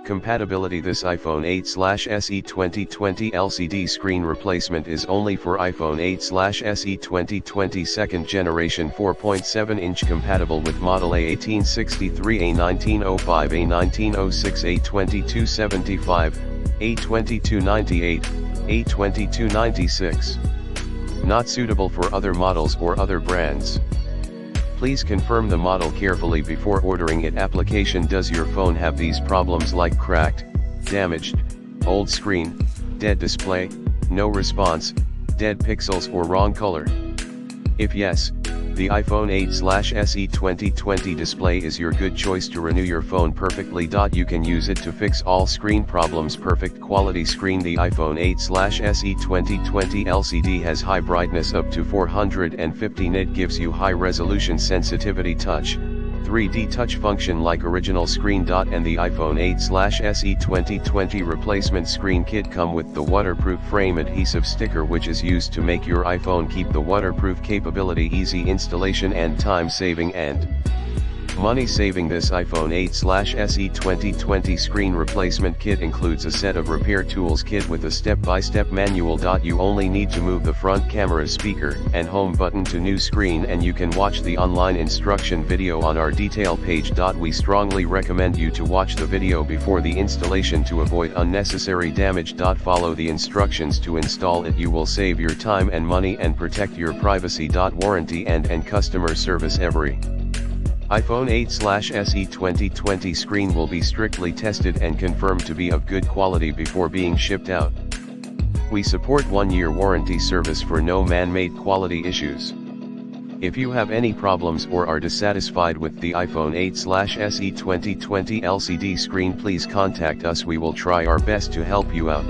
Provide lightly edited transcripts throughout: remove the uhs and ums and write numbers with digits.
Compatibility: This iPhone 8/SE 2020 LCD screen replacement is only for iPhone 8/SE 2020 second generation 4.7-inch, compatible with model A1863, A1905, A1906, A2275, A2298, A2296. Not suitable for other models or other brands. Please confirm the model carefully before ordering it. Application: Does your phone have these problems like cracked, damaged, old screen, dead display, no response, dead pixels or wrong color? If yes, the iPhone 8/SE 2020 display is your good choice to renew your phone perfectly. You can use it to fix all screen problems. Perfect quality screen. The iPhone 8/SE 2020 LCD has high brightness up to 450 nit, gives you high resolution sensitivity, touch, 3D touch function like original screen. And the iPhone 8/SE 2020 replacement screen kit come with the waterproof frame adhesive sticker, which is used to make your iPhone keep the waterproof capability. Easy installation and time saving and money saving. This iPhone 8/SE 2020 screen replacement kit includes a set of repair tools kit with a step-by-step manual. You only need to move the front camera, speaker, and home button to new screen, and you can watch the online instruction video on our detail page. We strongly recommend you to watch the video before the installation to avoid unnecessary damage. Follow the instructions to install it. You will save your time and money and protect your privacy. Warranty and customer service. Every iPhone 8/SE 2020 screen will be strictly tested and confirmed to be of good quality before being shipped out. We support 1-year warranty service for no man-made quality issues. If you have any problems or are dissatisfied with the iPhone 8/SE 2020 LCD screen, please contact us. We will try our best to help you out.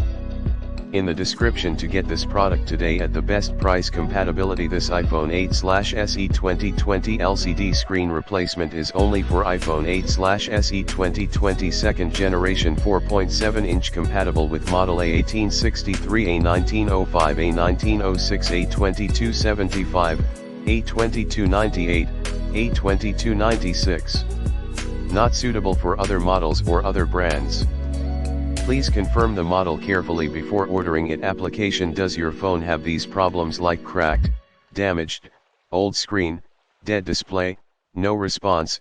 In the description to get this product today at the best price. Compatibility: This iPhone 8/SE 2020 LCD screen replacement is only for iPhone 8/SE 2020 second generation 4.7-inch, compatible with model A1863, A1905, A1906, A2275, A2298, A2296. Not suitable for other models or other brands. Please confirm the model carefully before ordering it. Application: Does your phone have these problems like cracked, damaged, old screen, dead display, no response,